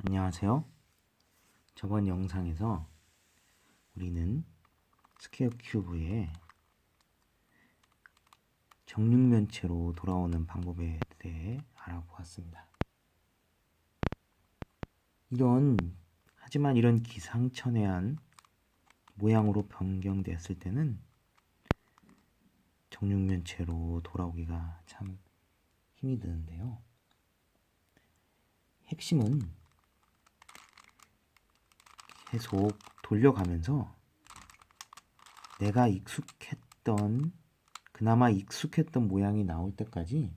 안녕하세요. 저번 영상에서 우리는 스퀘어 큐브의 정육면체로 돌아오는 방법에 대해 알아보았습니다. 하지만 이런 기상천외한 모양으로 변경되었을 때는 정육면체로 돌아오기가 참 힘이 드는데요. 핵심은 계속 돌려가면서 내가 그나마 익숙했던 모양이 나올 때까지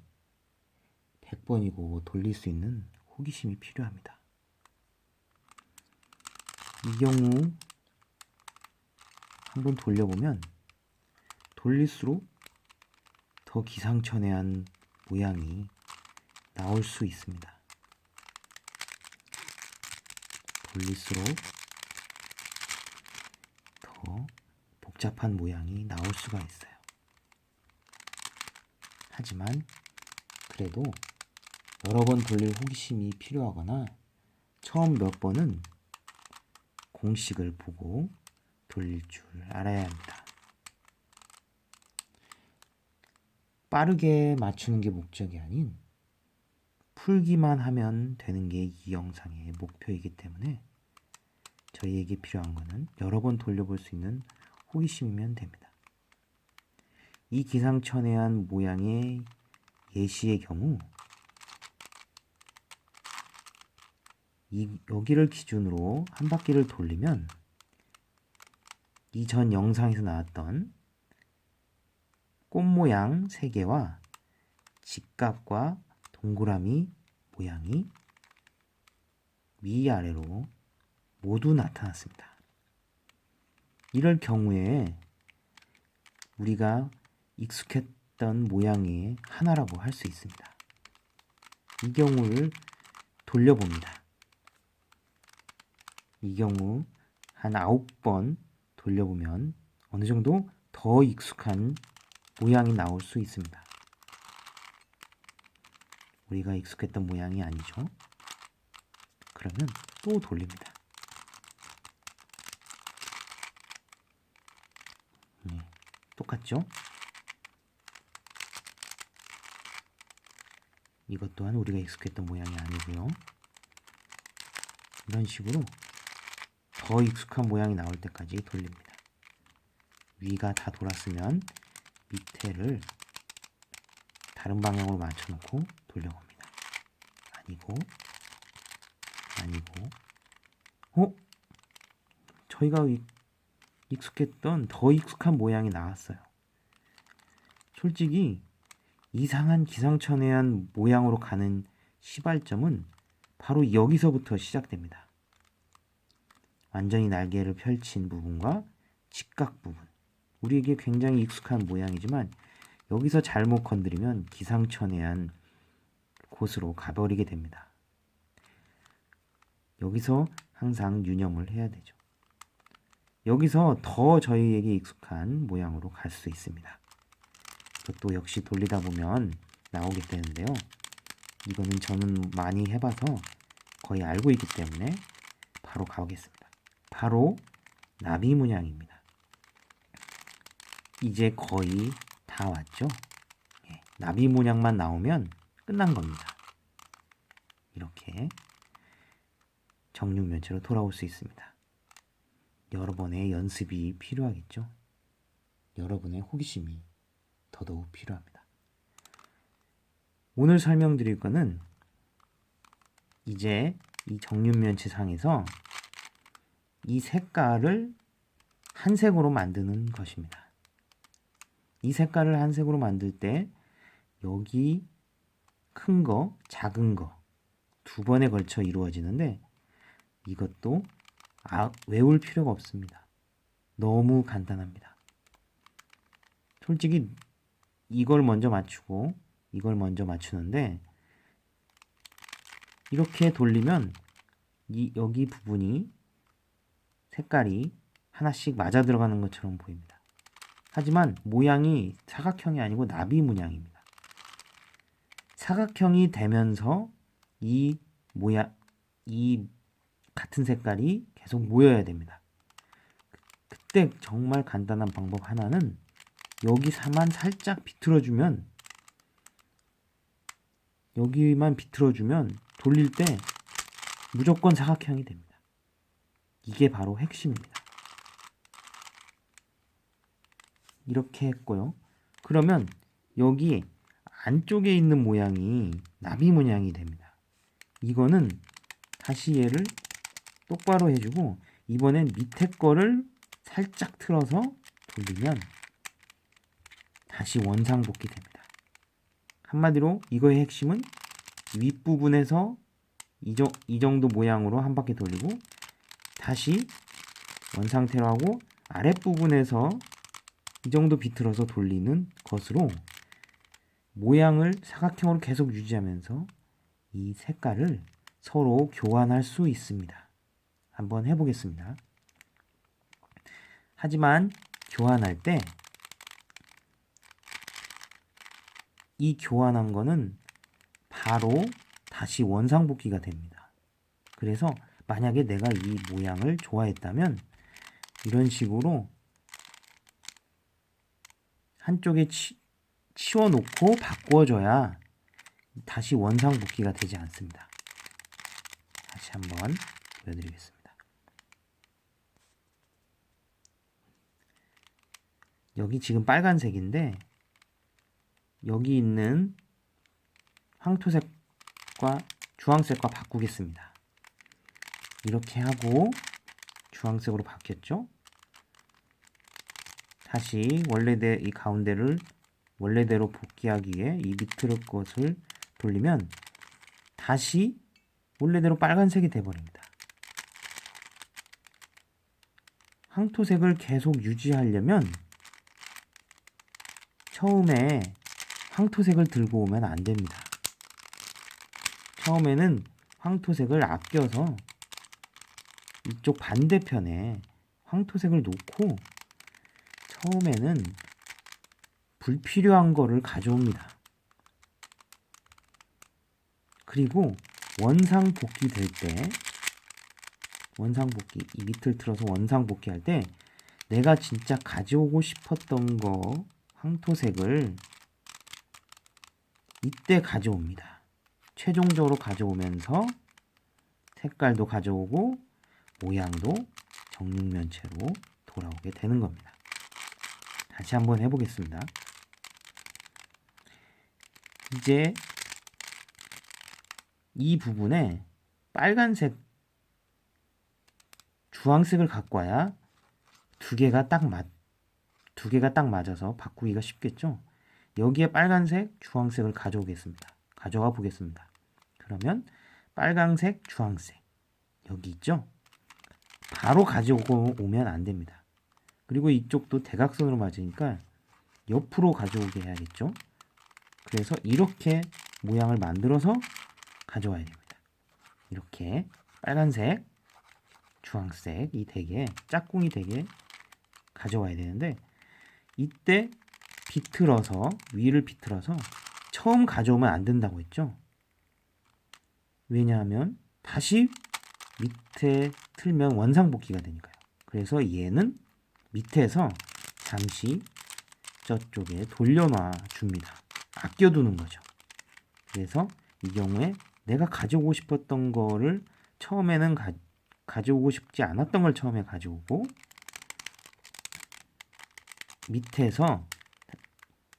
100번이고 돌릴 수 있는 호기심이 필요합니다. 이 경우 한번 돌려보면 돌릴수록 더 기상천외한 모양이 나올 수 있습니다. 돌릴수록 더 복잡한 모양이 나올 수가 있어요. 하지만 그래도 여러 번 돌릴 호기심이 필요하거나 처음 몇 번은 공식을 보고 돌릴 줄 알아야 합니다. 빠르게 맞추는 게 목적이 아닌 풀기만 하면 되는 게 이 영상의 목표이기 때문에 저희에게 필요한 것은 여러 번 돌려볼 수 있는 호기심이면 됩니다. 이 기상천외한 모양의 예시의 경우 여기를 기준으로 한 바퀴를 돌리면 이전 영상에서 나왔던 꽃 모양 3개와 직각과 동그라미 모양이 위아래로 모두 나타났습니다. 이럴 경우에 우리가 익숙했던 모양의 하나라고 할 수 있습니다. 이 경우를 돌려봅니다. 이 경우 한 9번 돌려보면 어느 정도 더 익숙한 모양이 나올 수 있습니다. 우리가 익숙했던 모양이 아니죠. 그러면 또 돌립니다. 똑같죠? 이것 또한 우리가 익숙했던 모양이 아니고요. 이런 식으로 더 익숙한 모양이 나올 때까지 돌립니다. 위가 다 돌았으면 밑에를 다른 방향으로 맞춰놓고 돌려봅니다. 아니고 저희가 익숙했던 더 익숙한 모양이 나왔어요. 솔직히 이상한 기상천외한 모양으로 가는 시발점은 바로 여기서부터 시작됩니다. 완전히 날개를 펼친 부분과 직각 부분. 우리에게 굉장히 익숙한 모양이지만 여기서 잘못 건드리면 기상천외한 곳으로 가버리게 됩니다. 여기서 항상 유념을 해야 되죠. 여기서 더 저희에게 익숙한 모양으로 갈 수 있습니다. 이것도 역시 돌리다 보면 나오게 되는데요. 이거는 저는 많이 해봐서 거의 알고 있기 때문에 바로 가보겠습니다. 바로 나비 문양입니다. 이제 거의 다 왔죠? 나비 문양만 나오면 끝난 겁니다. 이렇게 정육면체로 돌아올 수 있습니다. 여러 번의 연습이 필요하겠죠? 여러분의 호기심이 더더욱 필요합니다. 오늘 설명드릴 거는 이제 이 정육면체 상에서 이 색깔을 한 색으로 만드는 것입니다. 이 색깔을 한 색으로 만들 때 여기 큰 거, 작은 거 두 번에 걸쳐 이루어지는데 이것도 외울 필요가 없습니다. 너무 간단합니다. 솔직히 이걸 먼저 맞추고 이걸 먼저 맞추는데 이렇게 돌리면 여기 부분이 색깔이 하나씩 맞아 들어가는 것처럼 보입니다. 하지만 모양이 사각형이 아니고 나비 문양입니다. 사각형이 되면서 이 같은 색깔이 계속 모여야 됩니다. 그때 정말 간단한 방법 하나는 여기서만 살짝 비틀어주면, 여기만 비틀어주면 돌릴 때 무조건 사각형이 됩니다. 이게 바로 핵심입니다. 이렇게 했고요. 그러면 여기 안쪽에 있는 모양이 나비 모양이 됩니다. 이거는 다시 얘를 똑바로 해주고 이번엔 밑에 거를 살짝 틀어서 돌리면 다시 원상복귀 됩니다. 한마디로 이거의 핵심은 윗부분에서 이 정도 모양으로 한 바퀴 돌리고 다시 원상태로 하고 아랫부분에서 이 정도 비틀어서 돌리는 것으로 모양을 사각형으로 계속 유지하면서 이 색깔을 서로 교환할 수 있습니다. 한번 해보겠습니다. 하지만 교환할 때 이 교환한 거는 바로 다시 원상복귀가 됩니다. 그래서 만약에 내가 이 모양을 좋아했다면 이런 식으로 한쪽에 치워놓고 바꿔줘야 다시 원상복귀가 되지 않습니다. 다시 한번 보여드리겠습니다. 여기 지금 빨간색인데 여기 있는 황토색과 주황색과 바꾸겠습니다. 이렇게 하고 주황색으로 바뀌었죠? 다시 이 가운데를 원래대로 복귀하기 위해 이 밑으로 것을 돌리면 다시 원래대로 빨간색이 돼버립니다. 황토색을 계속 유지하려면 처음에 황토색을 들고 오면 안 됩니다. 처음에는 황토색을 아껴서 이쪽 반대편에 황토색을 놓고 처음에는 불필요한 거를 가져옵니다. 그리고 원상복귀 될 때, 이 밑을 틀어서 원상복귀 할 때 내가 진짜 가져오고 싶었던 거 황토색을 이때 가져옵니다. 최종적으로 가져오면서 색깔도 가져오고 모양도 정육면체로 돌아오게 되는 겁니다. 다시 한번 해보겠습니다. 이제 이 부분에 빨간색, 주황색을 갖고 와야 두 개가 딱 맞아서 바꾸기가 쉽겠죠. 여기에 빨간색, 주황색을 가져가 보겠습니다. 그러면 빨간색, 주황색 여기 있죠? 바로 가져오고 오면 안 됩니다. 그리고 이쪽도 대각선으로 맞으니까 옆으로 가져오게 해야겠죠? 그래서 이렇게 모양을 만들어서 가져와야 됩니다. 이렇게 빨간색, 주황색 이 대게, 짝꿍이 대게 가져와야 되는데 이때 위를 비틀어서 처음 가져오면 안 된다고 했죠. 왜냐하면 다시 밑에 틀면 원상복귀가 되니까요. 그래서 얘는 밑에서 잠시 저쪽에 돌려놔 줍니다. 아껴두는 거죠. 그래서 이 경우에 내가 가져오고 싶었던 거를 처음에는 가져오고 싶지 않았던 걸 처음에 가져오고 밑에서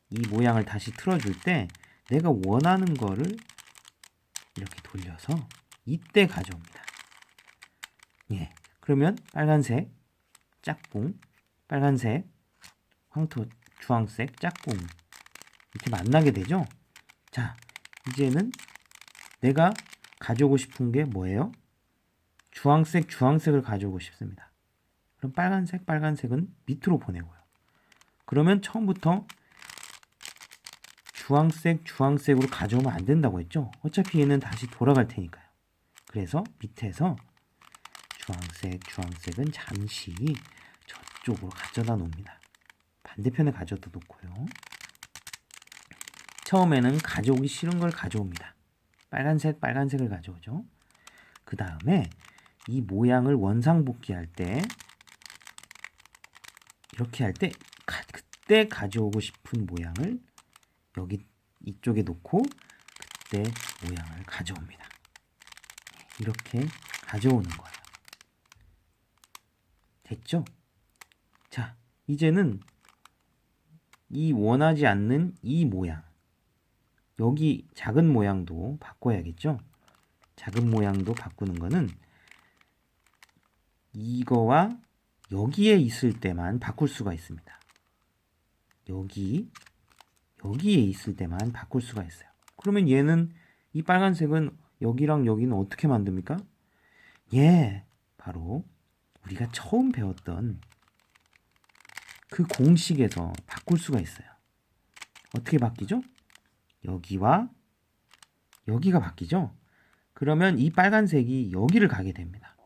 이 모양을 다시 틀어줄 때 내가 원하는 거를 이렇게 돌려서 이때 가져옵니다. 예, 그러면 빨간색 짝꿍, 빨간색 주황색 짝꿍 이렇게 만나게 되죠. 자, 이제는 내가 가져오고 싶은 게 뭐예요? 주황색을 가져오고 싶습니다. 그럼 빨간색은 밑으로 보내고요. 그러면 처음부터 주황색으로 가져오면 안 된다고 했죠. 어차피 얘는 다시 돌아갈 테니까요. 그래서 밑에서 주황색은 잠시 저쪽으로 가져다 놓습니다. 반대편에 가져다 놓고요. 처음에는 가져오기 싫은 걸 가져옵니다. 빨간색을 가져오죠. 그 다음에 이 모양을 원상복귀할 때 이렇게 할 때 그때 가져오고 싶은 모양을 여기 이쪽에 놓고 그때 모양을 가져옵니다. 이렇게 가져오는 거예요. 됐죠? 자, 이제는 이 원하지 않는 이 모양, 여기 작은 모양도 바꿔야겠죠? 작은 모양도 바꾸는 거는 이거와 여기에 있을 때만 바꿀 수가 있습니다. 여기에 있을 때만 바꿀 수가 있어요. 그러면 얘는 이 빨간색은 여기랑 여기는 어떻게 만듭니까? 바로 우리가 처음 배웠던 그 공식에서 바꿀 수가 있어요. 어떻게 바뀌죠? 여기와 여기가 바뀌죠? 그러면 이 빨간색이 여기를 가게 됩니다.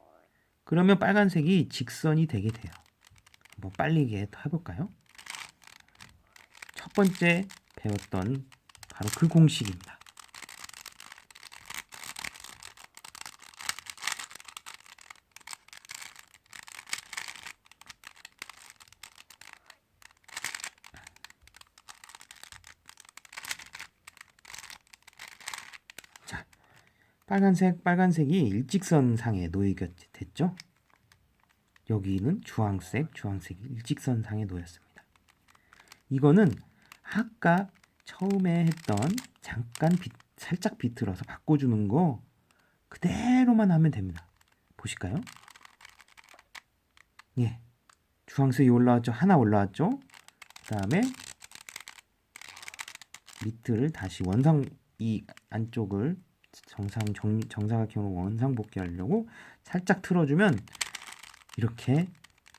그러면 빨간색이 직선이 되게 돼요. 한번 빨리 해볼까요? 첫 번째 배웠던 바로 그 공식입니다. 자, 빨간색이 일직선상에 놓이게 됐죠? 여기는 주황색이 일직선상에 놓였습니다. 이거는 아까 처음에 했던 잠깐 살짝 비틀어서 바꿔주는 거 그대로만 하면 됩니다. 보실까요? 주황색이 올라왔죠? 하나 올라왔죠? 그 다음에 밑을 다시 이 안쪽을 정사각형으로 원상복귀 하려고 살짝 틀어주면 이렇게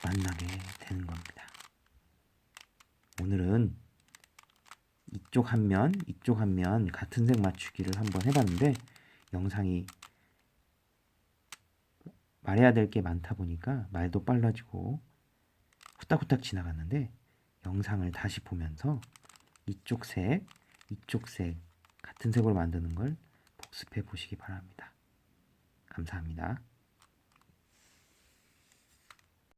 만나게 되는 겁니다. 오늘은 이쪽 한 면 같은 색 맞추기를 한번 해봤는데 영상이 말해야 될 게 많다 보니까 말도 빨라지고 후딱후딱 지나갔는데 영상을 다시 보면서 이쪽 색 같은 색으로 만드는 걸 복습해 보시기 바랍니다. 감사합니다.